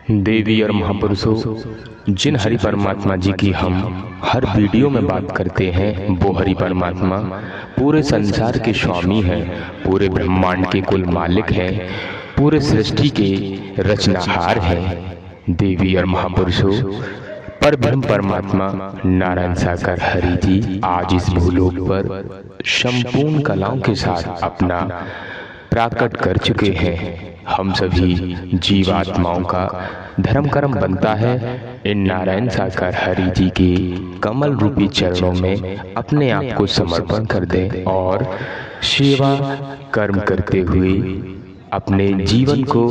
देवी और महापुरुषों, जिन हरि परमात्मा जी की हम हर वीडियो में बात करते हैं, वो हरि परमात्मा पूरे संसार के स्वामी हैं, पूरे ब्रह्मांड के कुल मालिक हैं, पूरे सृष्टि के रचनाहार हैं। देवी और महापुरुषों, पर ब्रह्म परमात्मा नारायण साकार हरि जी आज इस भूलोक पर संपूर्ण कलाओं के साथ अपना प्राकट कर चुके हैं। हम सभी जीवात्माओं का धर्म कर्म बनता है इन नारायण साकार हरि जी के कमल रूपी चरणों में अपने आप को समर्पण कर दें और सेवा कर्म करते हुए अपने जीवन को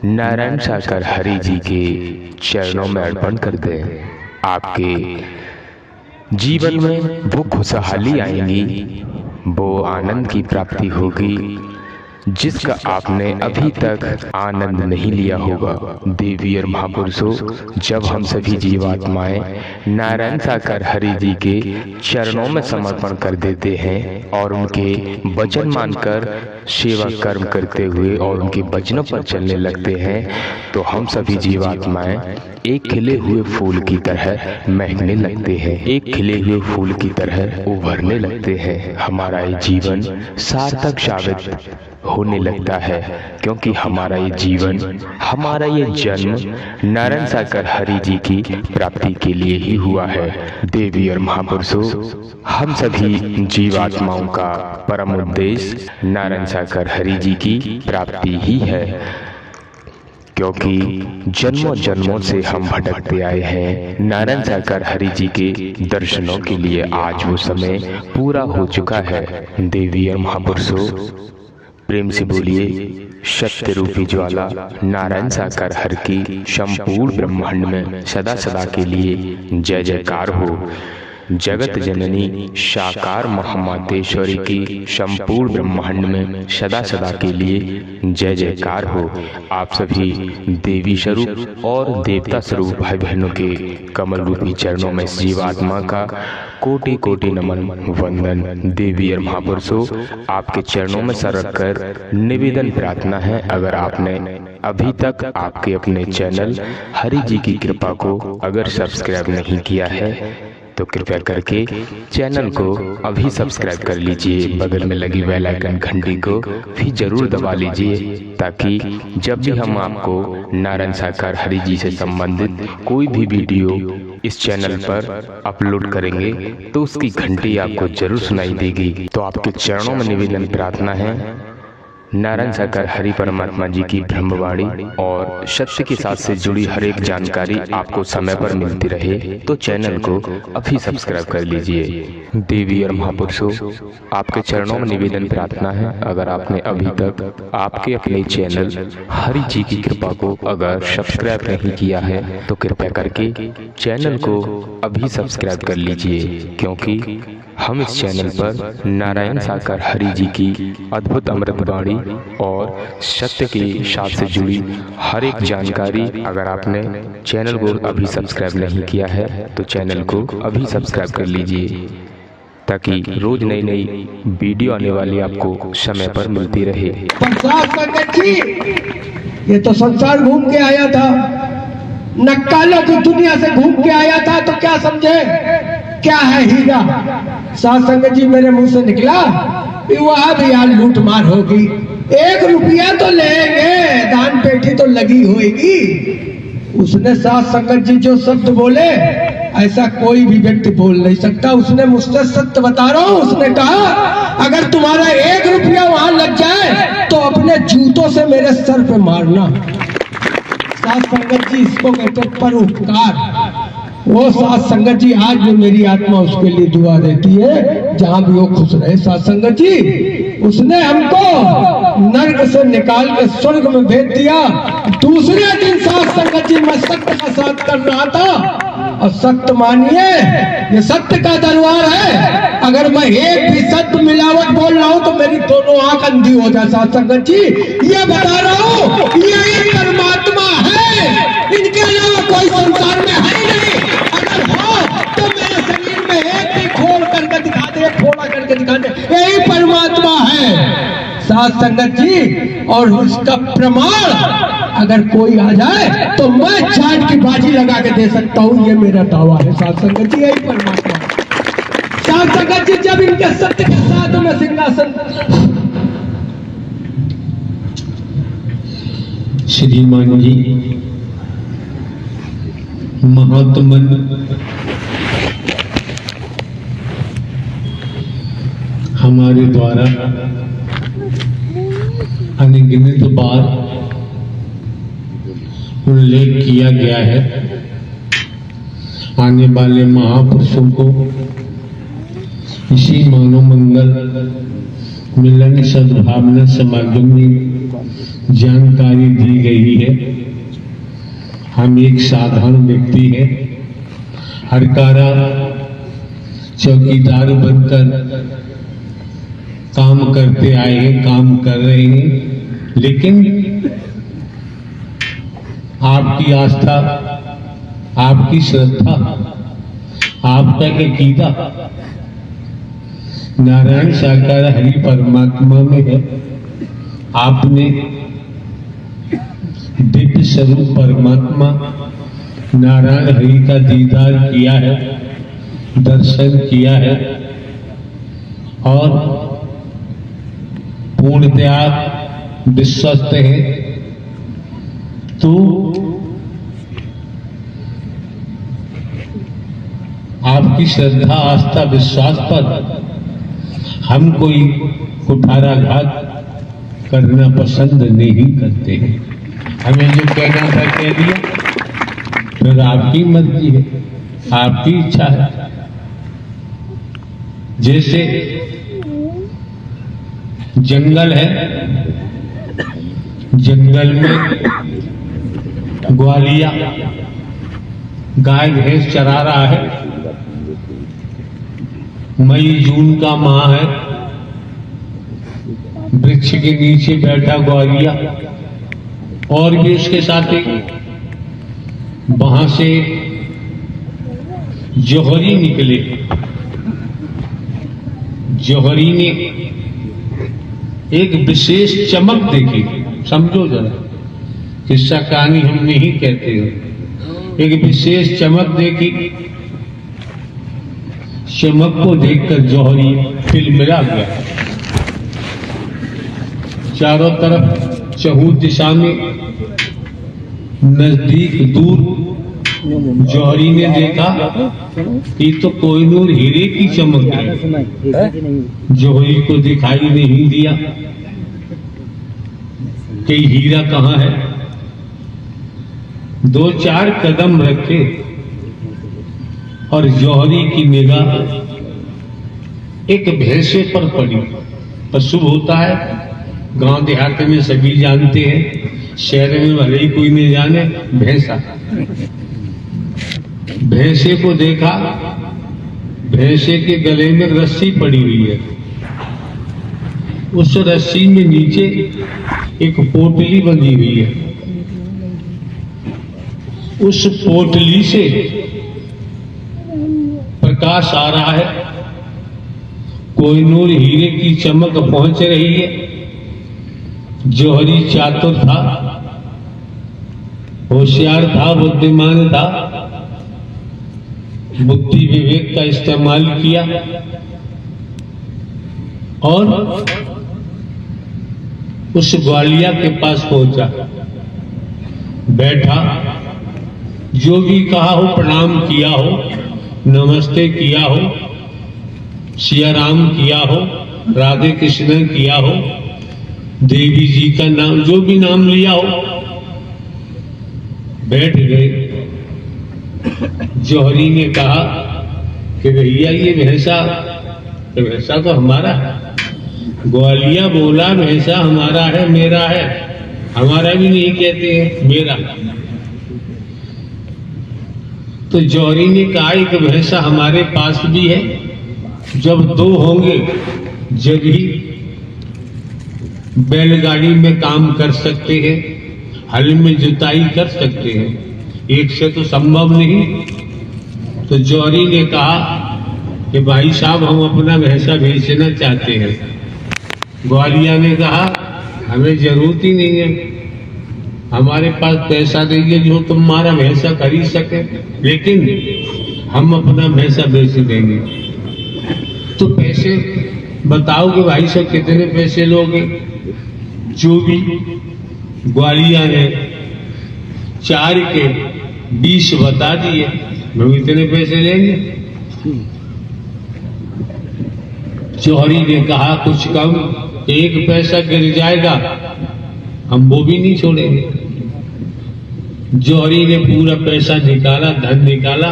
नारायण साकार हरि जी के चरणों में अर्पण कर दें। आपके जीवन में वो खुशहाली आएंगी, वो आनंद की प्राप्ति होगी जिसका आपने अभी तक आनंद नहीं लिया होगा। देवी और महापुरुषों, जब हम सभी जीवात्माएं नारायण साकार हरि जी के चरणों में समर्पण कर देते हैं और उनके वचन मानकर सेवा कर्म करते हुए और उनके वचनों पर चलने लगते हैं, तो हम सभी जीवात्माएं एक खिले हुए फूल की तरह महकने लगते हैं, एक खिले हुए फूल की तरह उभरने लगते हैं। हमारा ये जीवन सार्थक साबित होने लगता है, क्योंकि हमारा ये जीवन, हमारा ये जन्म नारायण साकार हरि जी की प्राप्ति के लिए ही हुआ है। देवी और महापुरुषों, हम सभी जीवात्माओं का परम उद्देश्य नारायण साकार हरि जी की प्राप्ति ही है, क्योंकि जन्मों जन्मों से हम भटकते आए हैं नारायण साकार हरि जी के दर्शनों के लिए। आज वो समय पूरा हो चुका है। देवी और महापुरुषों, प्रेम से बोलिए, सत्य रूपी ज्वाला नारायण साकार हरि की संपूर्ण ब्रह्मांड में सदा सदा के लिए जय जयकार हो। जगत जननी साकार महामातेश्वरी की संपूर्ण ब्रह्मांड में सदा सदा के लिए जय जयकार हो। आप सभी देवी स्वरूप और देवता स्वरूप भाई बहनों के कमल रूपी चरणों में जीवात्मा का कोटि कोटि नमन वंदन। देवी और महापुरुषों, आपके चरणों में सर रखकर निवेदन प्रार्थना है, अगर आपने अभी तक आपके अपने चैनल हरि जी की कृपा को अगर सब्सक्राइब नहीं किया है तो कृपया करके चैनल को अभी सब्सक्राइब कर लीजिए। बगल में लगी बेल आइकन घंटी को भी जरूर दबा लीजिए, ताकि जब भी हम आपको नारायण साकार हरि जी से संबंधित कोई भी वीडियो इस चैनल पर अपलोड करेंगे तो उसकी घंटी आपको जरूर सुनाई देगी। तो आपके चरणों में निवेदन प्रार्थना है, नारायण साकार हरि परमात्मा जी की ब्रह्मवाणी और सत्य के साथ से जुड़ी हर एक जानकारी आपको समय पर मिलती रहे, तो चैनल को अभी सब्सक्राइब कर लीजिए। देवी और महापुरुषों, आपके चरणों में निवेदन प्रार्थना है, अगर आपने अभी तक आपके अपने चैनल हरि जी की कृपा को अगर सब्सक्राइब नहीं किया है तो कृपया करके चैनल को अभी सब्सक्राइब कर लीजिए, क्योंकि हम इस चैनल पर नारायण साकार हरि जी की अद्भुत अमृतवाणी और सत्य के साथ से जुड़ी हर एक जानकारी, अगर आपने चैनल को अभी सब्सक्राइब नहीं किया है तो चैनल को अभी सब्सक्राइब कर लीजिए, ताकि रोज नई नई वीडियो आने वाली आपको समय पर मिलती रहे। ये तो संसार घूम के आया था, नक्कालों की दुनिया से घूम के आया था, तो क्या समझे क्या है हीरा। साथ संगत जी, मेरे मुंह से निकला वहां भी यार लूट मार होगी, 1 रुपया तो लेंगे, दान पेटी तो लगी होगी। उसने साथ संगत जी जो शब्द बोले, ऐसा कोई भी व्यक्ति बोल नहीं सकता। उसने मुझसे सत्य बता रहा हूं, उसने कहा अगर तुम्हारा 1 रुपया वहां लग जाए तो अपने जूतों से मेरे सर पे मारना। साथ संगत जी, इसको कहते परोपकार। वो साथ संगत जी आज भी मेरी आत्मा उसके लिए दुआ देती है, जहां भी वो खुश रहे। साथ संगत जी, उसने हमको नर्क से निकाल के स्वर्ग में भेज दिया। दूसरे दिन साथ संगत जी, मैं सत्य का साथ कर रहा था, और सत्य मानिए ये सत्य का दरबार है, अगर मैं एक भी सत्य मिलावट बोल रहा हूं तो मेरी दोनों आंख अंधी हो जाए। साथ संगत जी, ये बता रहा हूं, ये एक परमात्मा है, इनके अलावा कोई संसार में है ही नहीं। यही परमात्मा है साथ संगत जी, और उसका प्रमाण अगर कोई आ जाए तो मैं जाट की बाजी लगा के दे सकता हूं, ये मेरा दावा है। साथ संगत जी, यही परमात्मा। साथ संगत जी, जब इनके सत्य के साथ में सिंहासन, श्रीमान जी महात्मन हमारे द्वारा अनगिनत बार उल्लेख किया गया है। आने वाले महापुरुषों को इसी मानव मंगल मिलन सद्भावना समागम में जानकारी दी गई है। हम एक साधारण व्यक्ति है, हरकारा चौकीदार बनकर काम करते आए हैं, काम कर रहे हैं, लेकिन आपकी आस्था, आपकी श्रद्धा, आपका अकीदा नारायण साकार हरि परमात्मा में है। आपने दिव्य स्वरूप परमात्मा नारायण हरि का दीदार किया है, दर्शन किया है और पूर्णतया विश्वस्त है। तो आपकी श्रद्धा, आस्था, विश्वास पर हम कोई कुठाराघात करना पसंद नहीं करते हैं। हमें जो कहना था कह दिया, फिर आपकी मर्जी है, आपकी इच्छा है। जैसे जंगल है, जंगल में ग्वालिया गाय भैंस चरा रहा है, मई जून का माह है, वृक्ष के नीचे बैठा ग्वालिया और भी उसके साथ वहां से जौहरी निकले। जौहरी ने एक विशेष चमक देखी। समझो जरा, किस्सा कहानी हम नहीं कहते हैं। एक विशेष चमक देखी। चमक को देखकर जौहरी तिलमिला गया। चारों तरफ चहु दिशा में, नजदीक दूर जौहरी ने देखा कि तो कोहिनूर हीरे की चमक है। जौहरी को दिखाई नहीं दिया कि हीरा कहाँ है। 2-4 कदम रखे और जौहरी की निगाह एक भैंसे पर पड़ी। पशु होता है, गांव देहात में सभी जानते हैं, शहर में भले ही कोई नहीं जाने। भैंसा, भैंसे को देखा, भैंसे के गले में रस्सी पड़ी हुई है। उस रस्सी में नीचे एक पोटली बंधी हुई है। उस पोटली से प्रकाश आ रहा है, कोहिनूर हीरे की चमक पहुंच रही है। जौहरी चातुर था, होशियार था, बुद्धिमान था, बुद्धि विवेक का इस्तेमाल किया और उस ग्वालिया के पास पहुंचा, बैठा, जो भी कहा हो, प्रणाम किया हो, नमस्ते किया हो, सिया राम किया हो, राधे कृष्ण किया हो, देवी जी का नाम, जो भी नाम लिया हो, बैठ गए। जौहरी ने कहा कि भैया ये भैंसा तो हमारा है। ग्वालिया बोला भैंसा हमारा है, मेरा है। हमारा भी नहीं कहते हैं, मेरा। तो जौहरी ने कहा एक भैंसा हमारे पास भी है। जब 2 होंगे जब ही बैलगाड़ी में काम कर सकते हैं, हल में जुताई कर सकते हैं, एक से तो संभव नहीं। तो जौहरी ने कहा कि भाई साहब हम अपना भैंसा बेचना चाहते हैं। ग्वालिया ने कहा हमें जरूरत ही नहीं है, हमारे पास पैसा नहीं है जो तुम्हारा भैंसा खरीद सके, लेकिन हम अपना भैंसा बेच देंगे। तो पैसे बताओ कि भाई साहब कितने पैसे लोगे? जो भी ग्वालिया ने 4 के 20 बता दिए, हम इतने पैसे लेंगे। जौहरी ने कहा कुछ कम, 1 पैसा गिर जाएगा हम वो भी नहीं छोड़ेंगे। जौहरी ने पूरा पैसा निकाला, धन निकाला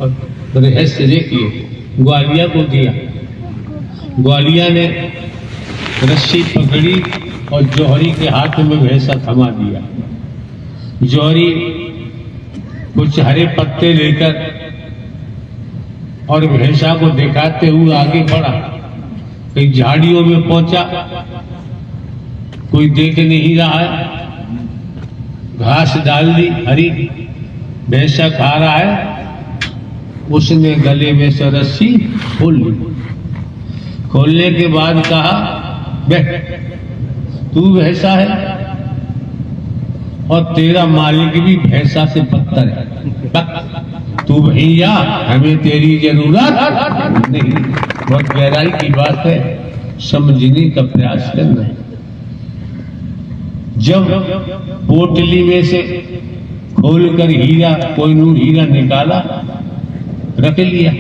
और रहस्य देखिए ग्वालिया को दिया। ग्वालिया ने रस्सी पकड़ी और जौहरी के हाथ में भैंसा थमा दिया। जौहरी कुछ हरे पत्ते लेकर और भैंसा को दिखाते हुए आगे बढ़ा। कहीं झाड़ियों में पहुंचा, कोई देख नहीं रहा है, घास डाल दी हरी, भैंसा खा रहा है। उसने गले में से रस्सी खोल ली। खोलने के बाद कहा, बैठ, तू भैंसा है और तेरा मालिक भी भैंसा से बदतर है। तू भैया, हमें तेरी जरूरत नहीं। बहुत गहराई की बात है, समझने का प्रयास करना है। जब पोटली में से खोलकर हीरा, कोहिनूर हीरा निकाला, रख लिया।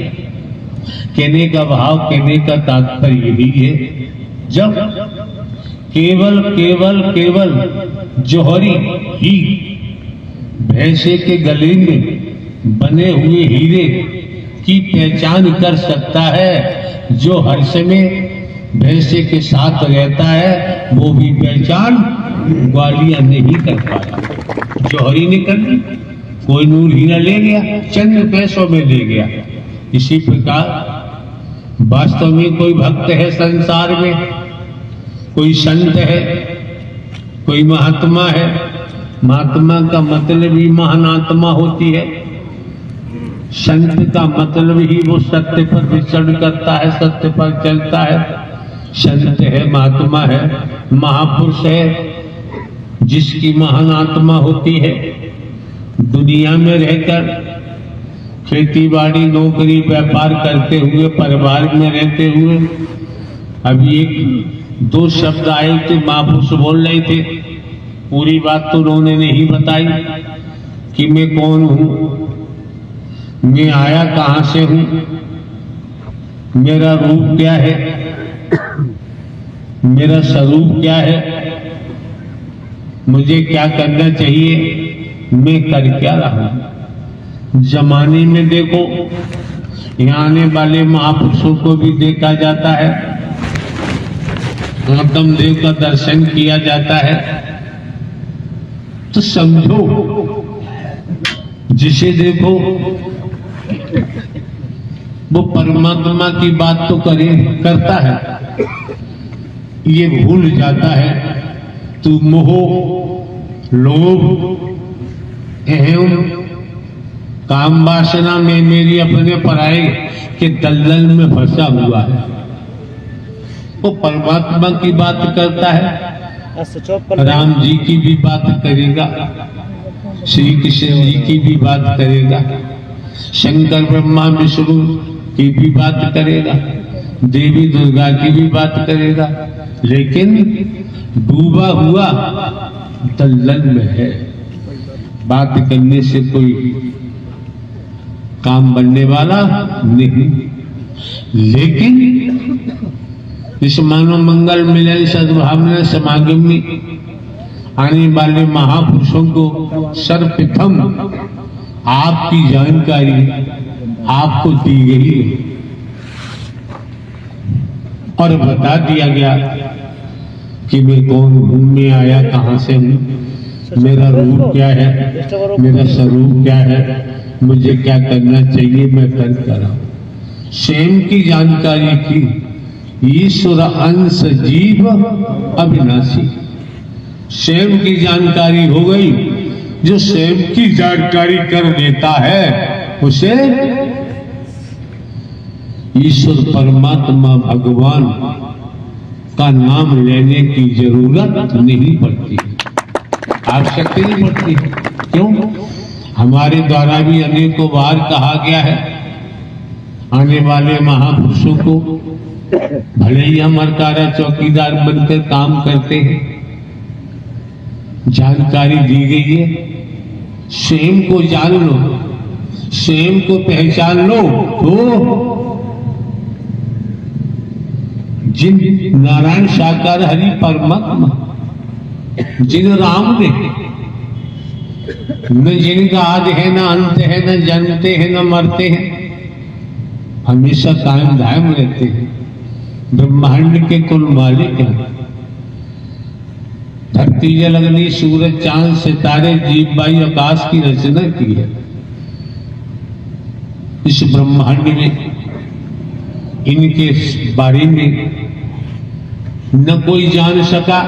कहने का भाव, कहने का तात्पर्य यही है, जब केवल केवल केवल जौहरी ही भैंसे के गले में बने हुए हीरे की पहचान कर सकता है, जो हर समय भैंसे के साथ रहता है, वो भी पहचान ग्वालिया नहीं कर पाया। जौहरी ने कर दी, कोहिनूर हीरा ले गया, चंद पैसों में ले गया। इसी प्रकार वास्तव में कोई भक्त है संसार में, कोई संत है, कोई महात्मा है। महात्मा का मतलब ही महानात्मा होती है। संत का मतलब ही वो सत्य पर विचरण करता है, सत्य पर चलता है। संत है, महात्मा है, महापुरुष है, जिसकी महानात्मा होती है। दुनिया में रहकर खेती बाड़ी, नौकरी, व्यापार करते हुए, परिवार में रहते हुए, अभी 1-2 शब्द आए थे, महापुरुष बोल रहे थे। पूरी बात तो उन्होंने नहीं बताई कि मैं कौन हूं, मैं आया कहां से हूं, मेरा रूप क्या है, मेरा स्वरूप क्या है, मुझे क्या करना चाहिए, मैं कर क्या रहा हूं। जमाने में देखो, यहाँ आने वाले महापुरुषों को भी देखा जाता है, गौतम देव का दर्शन किया जाता है। तो समझो, जिसे देखो वो परमात्मा की बात तो करता है, ये भूल जाता है तू मोह, लोभ, एवं काम वासना में मेरी अपने पराये के दलदल में फंसा हुआ है। वो परमात्मा की बात करता है, राम जी की भी बात करेगा, श्री कृष्ण जी की भी बात करेगा, शंकर ब्रह्मा विष्णु की भी बात करेगा, देवी दुर्गा की भी बात करेगा, लेकिन डूबा हुआ दलदल में है। बात करने से कोई काम बनने वाला नहीं। लेकिन इस मानव मंगल मिलन सद्भावना समागम में आने वाले महापुरुषों को सर्वप्रथम आपकी जानकारी आपको दी गई है और बता दिया गया कि मैं कौन हूं, मैं आया कहां से हूं, मेरा रूप क्या है, मेरा स्वरूप क्या है, मुझे क्या करना चाहिए, मैं कर रहा हूं। स्वयं की जानकारी की ईश्वर अंश जीव अविनाशी। स्वयं की जानकारी हो गई। जो स्वयं की जानकारी कर देता है उसे ईश्वर परमात्मा भगवान का नाम लेने की जरूरत नहीं पड़ती। आवश्यकता नहीं पड़ती। क्यों? हमारे द्वारा भी अनेकों बार कहा गया है, आने वाले महापुरुषों को भले ही हम हरकारा चौकीदार बनकर काम करते हैं, जानकारी दी गई है, स्वयं को जान लो, स्वयं को पहचान लो। तो जिन नारायण साकार हरि परमात्मा, जिन राम ने, न जिनका आदि है, न अंत है, न जन्मते हैं, न मरते हैं, हमेशा कायम धायम रहते हैं, ब्रह्मांड के कुल मालिक हैं। धरती जल अग्नि सूरज चांद सितारे जीव वायु आकाश की रचना की है। इस ब्रह्मांड में इनके बारे में न कोई जान सका,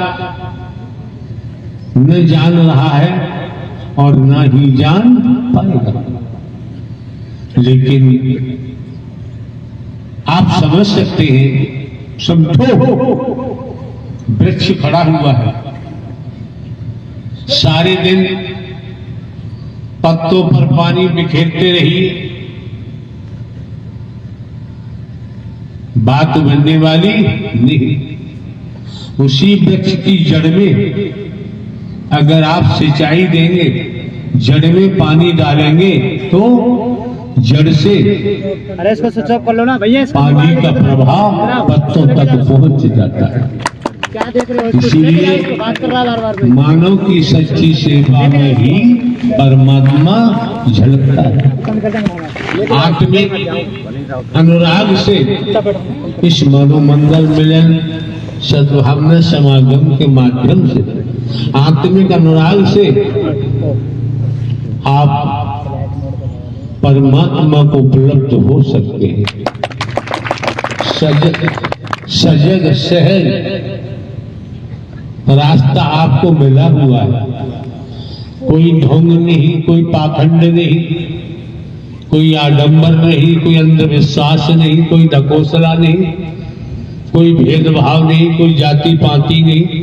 न जान रहा है और न ही जान पाएगा। लेकिन आप समझ सकते हैं, समझो वृक्ष खड़ा हुआ है, सारे दिन पत्तों पर पानी बिखेरते रहिए, बात बनने वाली नहीं। उसी वृक्ष की जड़ में अगर आप सिंचाई देंगे, जड़ में पानी डालेंगे, तो जड़ से अरे इसको स्विच ऑफ कर लो ना भैया, पानी का प्रभाव पत्तों तक पहुंच जाता है। क्या देख रहे हो? इसीलिए बात कर रहा है बार-बार। मानव की सच्ची सेवा में ही परमात्मा झलकता है। आत्मिक अनुराग से इस मनोमंडल मिलन सद्भावना समागम के माध्यम से, आत्मिक अनुराग से आप परमात्मा को उपलब्ध हो सकते हैं। सजग सहज रास्ता आपको मिला हुआ है। कोई ढोंग नहीं, कोई पाखंड नहीं, कोई आडंबर नहीं, कोई अंधविश्वास नहीं, कोई ढकोसला नहीं, कोई भेदभाव नहीं, कोई जाति पाति नहीं,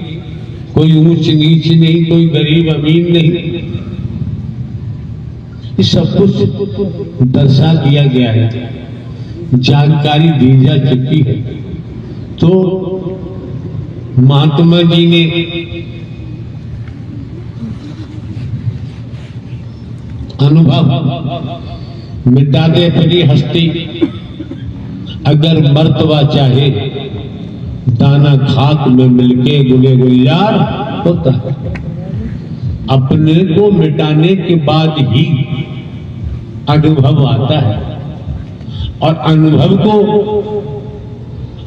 कोई ऊंच नीच नहीं, कोई गरीब अमीर नहीं। ये सब कुछ दर्शा दिया गया है, जानकारी दी जा चुकी है। तो महात्मा जी ने अनुभव मिटा दे तेरी हस्ती, अगर मर्तबा चाहे दाना खाक में मिलके गुले गुलजार होता है। अपने को मिटाने के बाद ही अनुभव आता है, और अनुभव को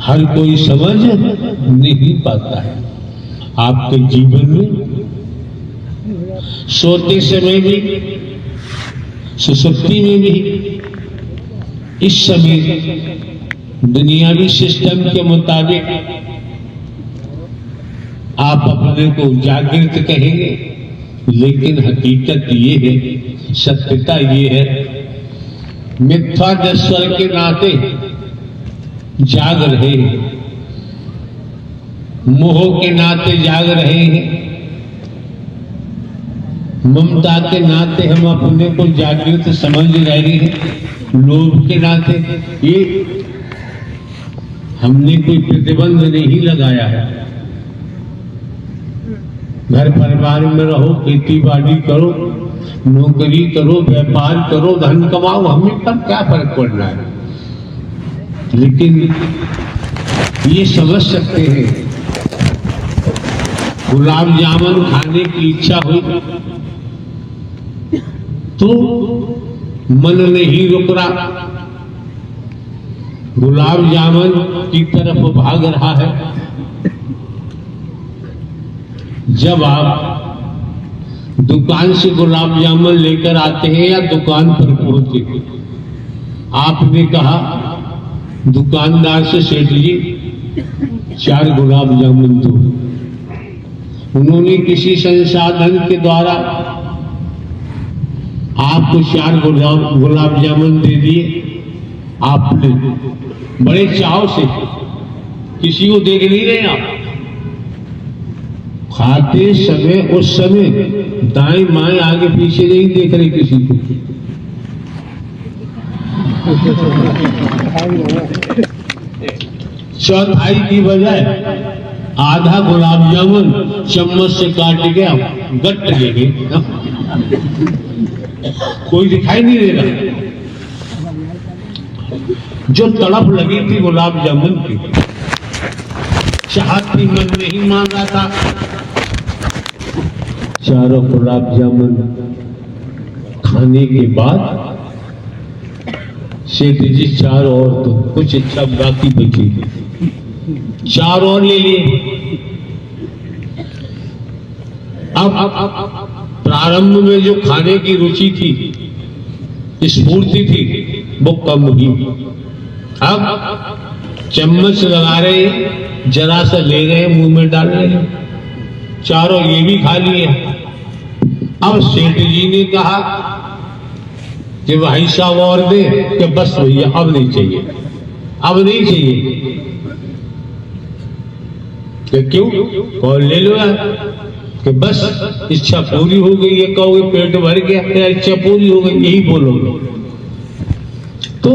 हर कोई समझ नहीं पाता है। आपके जीवन में सोते समय भी, सुसुप्ति में भी, इस समय दुनियावी सिस्टम के मुताबिक आप अपने को जागृत कहेंगे, लेकिन हकीकत ये है, सत्यता ये है, मिथ्या नश्वर के नाते जाग रहे हैं, मोह के नाते जाग रहे हैं, ममता के नाते हम अपने को जागृत समझ रहे हैं, लोभ के नाते। ये हमने कोई प्रतिबंध नहीं लगाया है। घर परिवार में रहो, खेती बाड़ी करो, नौकरी करो, व्यापार करो, धन कमाओ, हमें पर क्या फर्क पड़ना है। लेकिन ये समझ सकते हैं, गुलाब जामुन खाने की इच्छा हुई तो मन नहीं रुक रहा, गुलाब जामुन की तरफ भाग रहा है। जब आप दुकान से गुलाब जामुन लेकर आते हैं या दुकान पर पहुंचे, आपने कहा दुकानदार से, सेठ जी 4 गुलाब जामुन दो। उन्होंने किसी संसाधन के द्वारा आपको 4 गुलाब जामुन दे दिए। आपने बड़े चाव से, किसी को देख नहीं रहे आप, खाते समय उस समय दाएं बाएं आगे पीछे नहीं देख रहे किसी को। चौथाई की बजाय आधा गुलाब जामुन चम्मच से काट के गट ले गए, कोई दिखाई नहीं दे रहा। जो तड़प लगी थी गुलाब जामुन की, चाहत थी, मन नहीं मान रहा था। चारों गुलाब जामुन खाने के बाद सेठ जी चार और तो कुछ इच्छा बाकी बची, चार और ले लिए। अब प्रारंभ में जो खाने की रुचि थी, स्फूर्ति थी, वो कम हुई। अब चम्मच लगा रहे, जरा सा ले गए, मुंह में डाल रहे, चारों ये भी खा लिए। अब सेठ जी ने कहा कि भाई साहब और दे, कि बस भैया अब नहीं चाहिए, अब नहीं चाहिए। कि क्यों? और ले लो यार, कि बस इच्छा पूरी हो गई है। कहोगे पेट भर गया, क्या इच्छा पूरी हो गई, यही बोलोगे। तो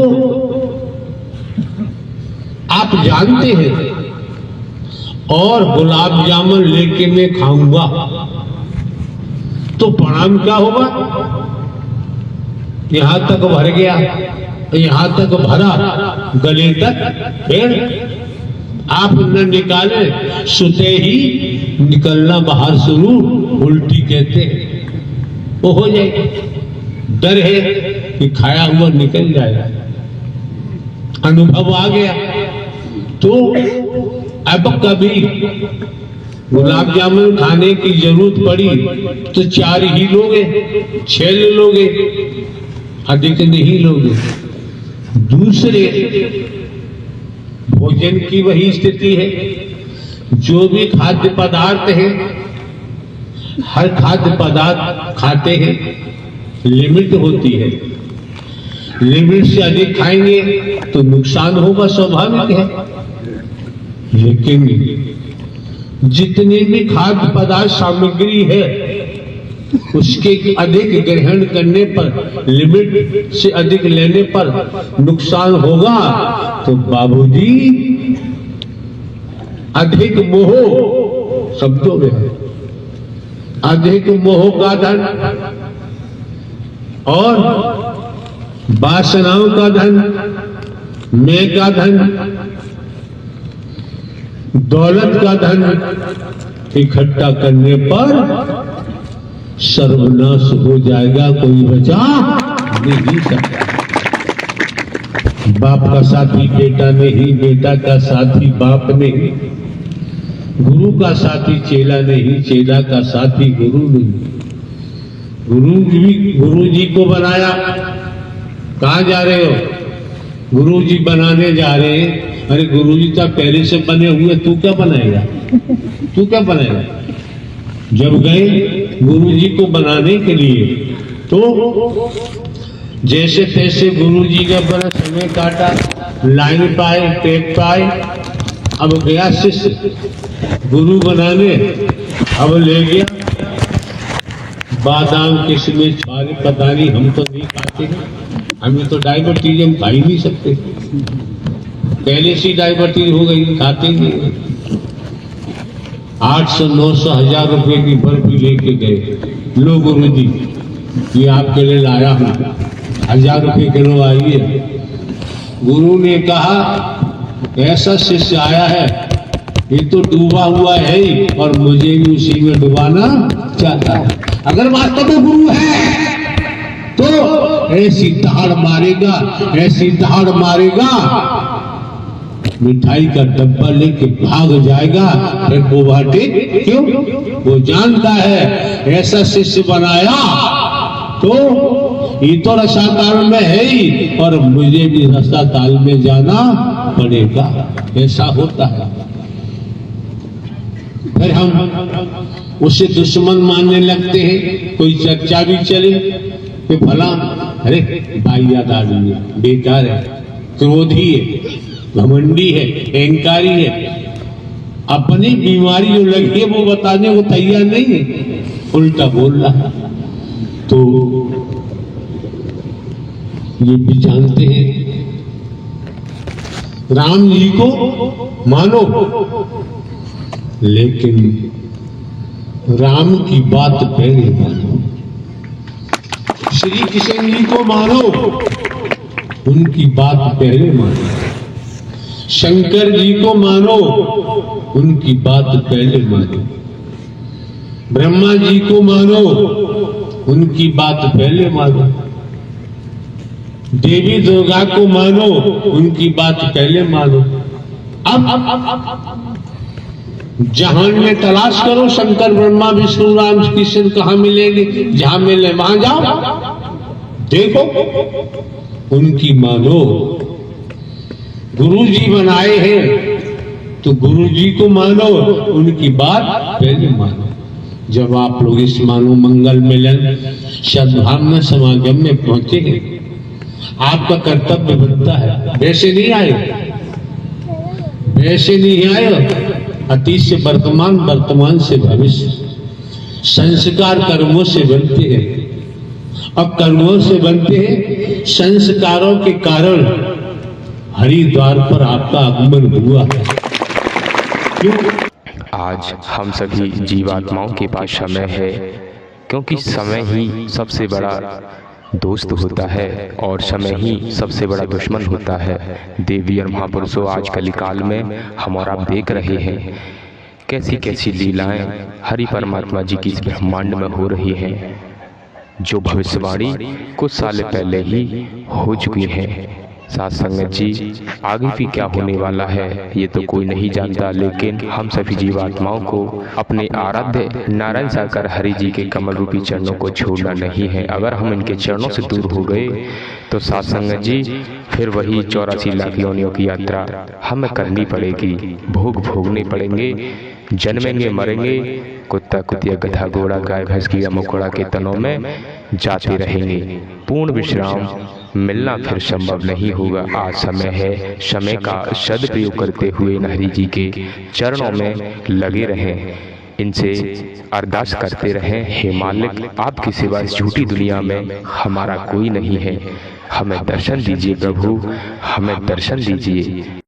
आप जानते हैं, और गुलाब जामुन लेके मैं खाऊंगा तो परिणाम क्या होगा? यहां तक भर गया, यहां तक भरा, गले तक, फिर आप न निकाले, सुते ही निकलना बाहर शुरू, उल्टी कहते वो हो जाएगी। डर है कि खाया हुआ निकल जाएगा, अनुभव आ गया। तो अब कभी गुलाब जामुन खाने की जरूरत पड़ी तो 4 ही लोगे, 6 ले लोगे, अधिक नहीं लोगे। दूसरे भोजन की वही स्थिति है। जो भी खाद्य पदार्थ है, हर खाद्य पदार्थ खाते हैं, लिमिट होती है। लिमिट से अधिक खाएंगे तो नुकसान होगा, स्वाभाविक है। लेकिन जितनी भी खाद्य पदार्थ सामग्री है, उसके अधिक ग्रहण करने पर, लिमिट से अधिक लेने पर नुकसान होगा। तो बाबूजी, अधिक मोह, शब्दों में अधिक मोह का धन और वासनाओं का धन, मैं का धन, दौलत का धन इकट्ठा करने पर सर्वनाश हो जाएगा, कोई बचा नहीं सकता। बाप का साथी बेटा नहीं, बेटा का साथी बाप नहीं, गुरु का साथी चेला नहीं, चेला का साथी गुरु नहीं। गुरु जी को बनाया, कहाँ जा रहे हो? गुरु जी बनाने जा रहे हैं। अरे गुरु जी तो पहले से बने हुए, तू क्या बनाएगा? तू क्या बनाएगा? जब गए गुरु जी को बनाने के लिए, तो जैसे तैसे गुरु जी ने बड़ा समय काटा, लाइन पाए, टेक पाए। अब गया शिष्य गुरु बनाने, अब ले गया बादाम, किशमिश, छुआरे, पता नहीं, हम तो नहीं खाते हैं, हमें तो डायबिटीज, हम खा ही नहीं सकते, पहले से डायबिटीज हो गई, खाते नहीं। 800, 900, 1000 रुपए की बर्फी लेके गए, लो गुरु जी ये आपके लिए लाया हूं, 1000 रुपए किलो आई है। गुरु ने कहा ऐसा शिष्य आया है, ये तो डूबा हुआ है ही, और मुझे भी उसी में डुबाना चाहता है। अगर वास्तव में गुरु है तो ऐसी दहाड़ मारेगा, ऐसी दहाड़ मारेगा, मिठाई का डब्बा लेके भाग जाएगा। फिर वो बाटे क्यों? वो जानता है ऐसा शिष्य बनाया तो ये तो रसाताल में है ही, और मुझे भी रसाताल में जाना पड़ेगा। ऐसा होता है। फिर हम उसे दुश्मन मानने लगते हैं। कोई चर्चा भी चले कि भला, अरे बाइयात आदमी है, बेकार है, क्रोधी है, घमंडी है, अहंकारी है, अपनी बीमारी जो लगी है वो बताने को तैयार नहीं है, उल्टा बोल रहा। तो ये भी जानते हैं राम जी को मानो, लेकिन राम की बात पहले मानो। श्री कृष्ण जी को मानो, उनकी बात पहले मानो। शंकर जी को मानो, उनकी बात पहले मानो। ब्रह्मा जी को मानो, उनकी बात पहले मानो। देवी दुर्गा को मानो, उनकी बात पहले मानो। अब जहान में तलाश करो, शंकर ब्रह्मा विष्णु राम कृष्ण कहां मिलेंगे, जहां मिले वहां जाओ, देखो उनकी मानो। गुरु जी बनाए हैं तो गुरु जी को मानो, उनकी बात पहले मानो। जब आप लोग इस मानो मंगल मिलन सद्भावना समागम में पहुंचे हैं, आपका कर्तव्य बनता है। वैसे नहीं आए, वैसे नहीं आए। अतीत से वर्तमान, वर्तमान से भविष्य। संस्कार कर्मों से बनते हैं और कर्मों से बनते हैं संस्कारों के कारण हरिद्वार पर आपका आगमन हुआ है। क्यों? आज हम सभी जीवात्माओं के पास समय है, क्योंकि समय ही सबसे बड़ा दोस्त होता है और समय ही सबसे बड़ा दुश्मन होता है। देवी और महापुरुषों, आज कलिकाल में हम और आप देख रहे हैं कैसी कैसी लीलाएं हरि परमात्मा जी की इस ब्रह्मांड में हो रही हैं, जो भविष्यवाणी कुछ साल पहले ही हो चुकी है। साथ संगत जी, आगे भी क्या होने वाला है ये तो कोई नहीं जानता, लेकिन हम सभी जीवात्माओं को अपने आराध्य नारायण साकार हरि जी के कमल रूपी चरणों को छोड़ना नहीं है। अगर हम इनके चरणों से दूर हो गए तो साथ संगत जी फिर वही 84 लाख योनियों की यात्रा हमें करनी पड़ेगी, भोग भोगने पड़ेंगे, जन्मेंगे मरेंगे, कुत्ता कुतिया गधा घोड़ा गाय भैंस कीड़ा मकोड़ा के तनों में जाते रहेंगे। पूर्ण विश्राम मिलना फिर संभव नहीं होगा। आज समय है, समय का सदुपयोग करते हुए हरि जी के चरणों में लगे रहें, इनसे अरदास करते रहें, हे मालिक आपके सिवा इस झूठी दुनिया में हमारा कोई नहीं है, हमें दर्शन दीजिए प्रभु, हमें दर्शन दीजिए।